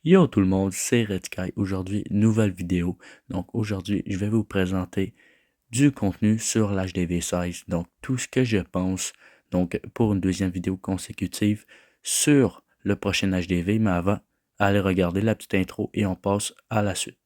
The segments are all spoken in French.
Yo tout le monde, c'est Redsky. Aujourd'hui, nouvelle vidéo. Donc aujourd'hui, je vais vous présenter du contenu sur l'HDV16. Donc tout ce que je pense, donc pour une deuxième vidéo consécutive sur le prochain HDV. Mais avant, allez regarder la petite intro et on passe à la suite.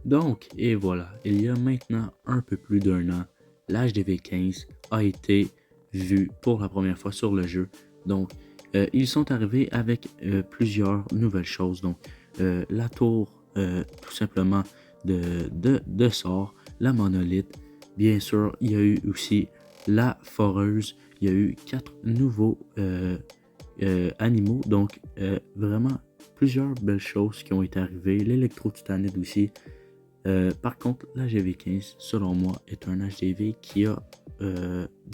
Donc, et voilà, il y a maintenant un peu plus d'un an, l'HDV15 a été vu pour la première fois sur le jeu. Donc, ils sont arrivés avec plusieurs nouvelles choses. Donc, la tour, tout simplement, de sort, la monolithe. Bien sûr, il y a eu aussi la foreuse. Il y a eu 4 nouveaux animaux. Donc, vraiment, plusieurs belles choses qui ont été arrivées. L'électro-titanide aussi. Par contre, l'HDV15, selon moi, est un HDV qui a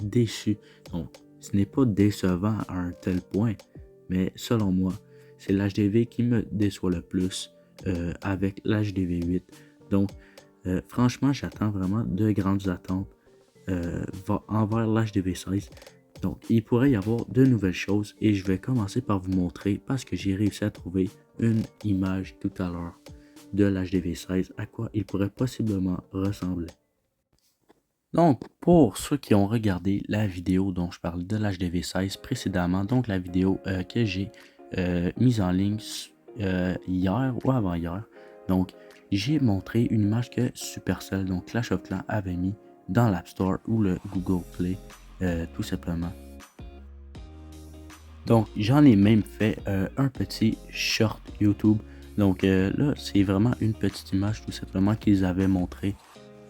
déçu. Donc, ce n'est pas décevant à un tel point, mais selon moi, c'est l'HDV qui me déçoit le plus avec l'HDV8. Donc, franchement, j'attends vraiment de grandes attentes envers l'HDV16. Donc, il pourrait y avoir de nouvelles choses et je vais commencer par vous montrer parce que j'ai réussi à trouver une image tout à l'heure de l'HDV16, à quoi il pourrait possiblement ressembler. Donc, pour ceux qui ont regardé la vidéo dont je parle de l'HDV16 précédemment, donc la vidéo que j'ai mise en ligne hier ou avant-hier, donc j'ai montré une image que Supercell, donc Clash of Clans, avait mis dans l'App Store ou le Google Play, tout simplement. Donc, j'en ai même fait un petit short YouTube. Donc là, c'est vraiment une petite image tout simplement qu'ils avaient montré.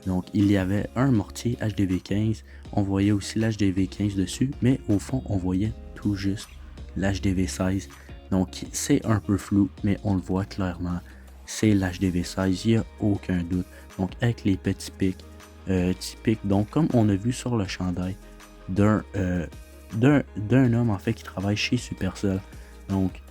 Donc, il y avait un mortier HDV15. On voyait aussi l'HDV15 dessus, mais au fond, on voyait tout juste l'HDV16. Donc, c'est un peu flou, mais on le voit clairement. C'est l'HDV16, il n'y a aucun doute. Donc, avec les petits pics typiques, donc comme on a vu sur le chandail d'un homme en fait qui travaille chez Supercell. Donc,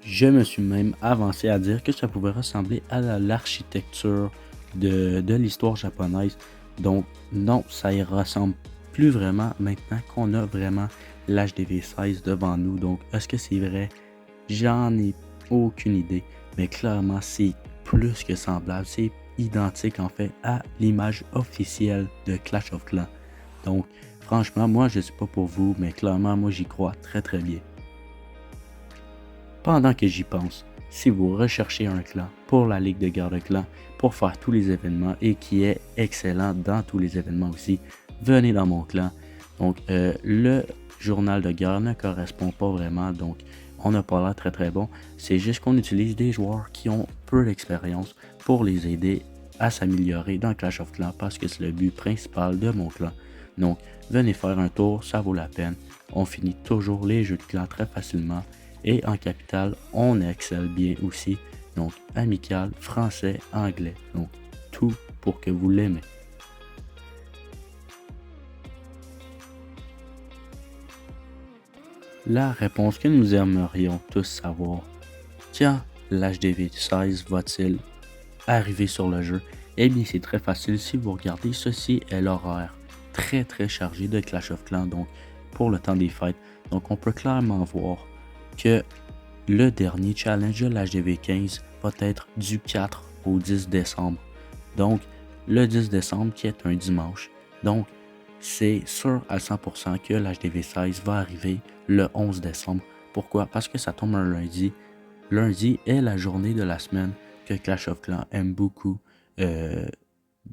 je me suis même avancé à dire que ça pouvait ressembler à l'architecture de l'histoire japonaise. Donc, non, ça y ressemble plus vraiment maintenant qu'on a vraiment l'HDV16 devant nous. Donc, est-ce que c'est vrai? J'en ai aucune idée. Mais clairement, c'est plus que semblable. C'est identique en fait à l'image officielle de Clash of Clans. Donc, franchement, moi, je ne sais pas pour vous, mais clairement, moi, j'y crois très très bien. Pendant que j'y pense, si vous recherchez un clan pour la Ligue de guerre de clans, pour faire tous les événements et qui est excellent dans tous les événements aussi, venez dans mon clan. Donc, le journal de guerre ne correspond pas vraiment, donc on n'a pas l'air très très bon. C'est juste qu'on utilise des joueurs qui ont peu d'expérience pour les aider à s'améliorer dans Clash of Clans parce que c'est le but principal de mon clan. Donc, venez faire un tour, ça vaut la peine. On finit toujours les jeux de clans très facilement. Et en capitale, on excelle bien aussi. Donc, amical, français, anglais. Donc, tout pour que vous l'aimez. La réponse que nous aimerions tous savoir. Tiens, l'HDV16 va-t-il arriver sur le jeu? Eh bien, c'est très facile. Si vous regardez, ceci est l'horaire très très chargé de Clash of Clans. Donc, pour le temps des fêtes. Donc, on peut clairement voir que le dernier challenge de l'HDV15 va être du 4 au 10 décembre. Donc, le 10 décembre qui est un dimanche. Donc, c'est sûr à 100% que l'HDV16 va arriver le 11 décembre. Pourquoi? Parce que ça tombe un lundi. Lundi est la journée de la semaine que Clash of Clans aime beaucoup.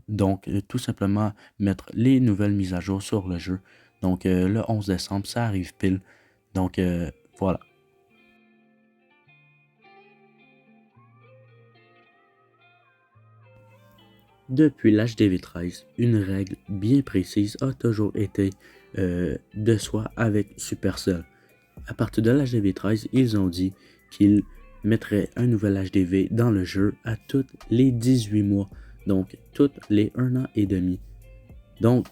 Donc, tout simplement mettre les nouvelles mises à jour sur le jeu. Donc, le 11 décembre, ça arrive pile. Donc, voilà. Depuis l'HDV13, une règle bien précise a toujours été de soi avec Supercell. À partir de l'HDV13, ils ont dit qu'ils mettraient un nouvel HDV dans le jeu à tous les 18 mois, donc tous les 1 an et demi. Donc,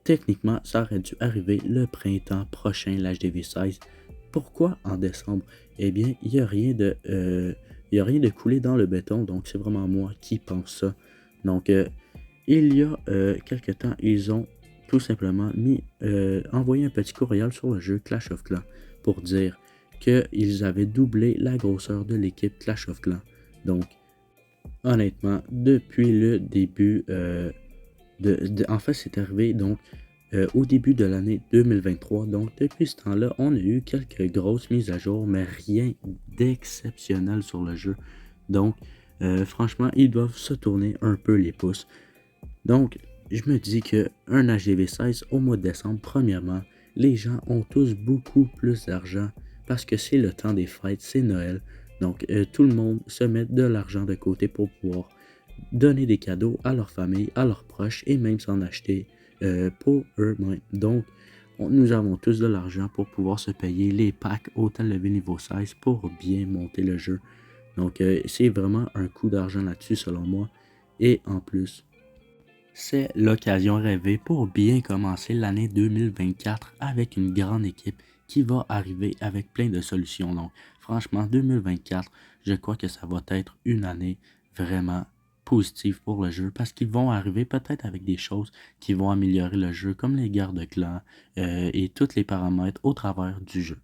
techniquement, ça aurait dû arriver le printemps prochain, l'HDV 16. Pourquoi en décembre? Eh bien, il n'y a rien de, il y a rien de coulé dans le béton, donc c'est vraiment moi qui pense ça. Donc, il y a quelque temps, ils ont tout simplement envoyé un petit courriel sur le jeu Clash of Clans pour dire qu'ils avaient doublé la grosseur de l'équipe Clash of Clans. Donc, honnêtement, depuis le début, en fait, c'est arrivé donc au début de l'année 2023. Donc, depuis ce temps-là, on a eu quelques grosses mises à jour, mais rien d'exceptionnel sur le jeu. Donc, franchement, ils doivent se tourner un peu les pouces. Donc, je me dis qu'un HDV 16 au mois de décembre, premièrement, les gens ont tous beaucoup plus d'argent parce que c'est le temps des fêtes, c'est Noël. Donc, tout le monde se met de l'argent de côté pour pouvoir donner des cadeaux à leur famille, à leurs proches et même s'en acheter pour eux-mêmes. Donc, nous avons tous de l'argent pour pouvoir se payer les packs Hôtel Level niveau 16 pour bien monter le jeu. Donc, c'est vraiment un coup d'argent là-dessus selon moi. Et en plus, c'est l'occasion rêvée pour bien commencer l'année 2024 avec une grande équipe qui va arriver avec plein de solutions. Donc, franchement, 2024, je crois que ça va être une année vraiment positive pour le jeu parce qu'ils vont arriver peut-être avec des choses qui vont améliorer le jeu comme les guerres de clans et tous les paramètres au travers du jeu.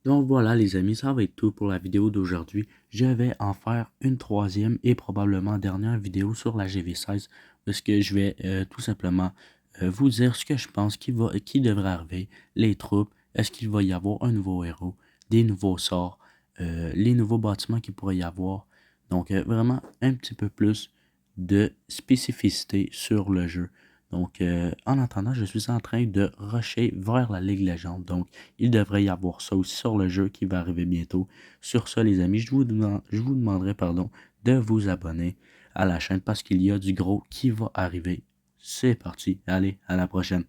Donc voilà les amis, ça va être tout pour la vidéo d'aujourd'hui. Je vais en faire une troisième et probablement dernière vidéo sur la GV16 parce que je vais tout simplement vous dire ce que je pense qui devrait arriver, les troupes, est-ce qu'il va y avoir un nouveau héros, des nouveaux sorts, les nouveaux bâtiments qu'il pourrait y avoir. Donc vraiment un petit peu plus de spécificité sur le jeu. Donc, en attendant, je suis en train de rusher vers la Ligue Légende. Donc, il devrait y avoir ça aussi sur le jeu qui va arriver bientôt. Sur ce, les amis, je vous demanderai de vous abonner à la chaîne parce qu'il y a du gros qui va arriver. C'est parti. Allez, à la prochaine.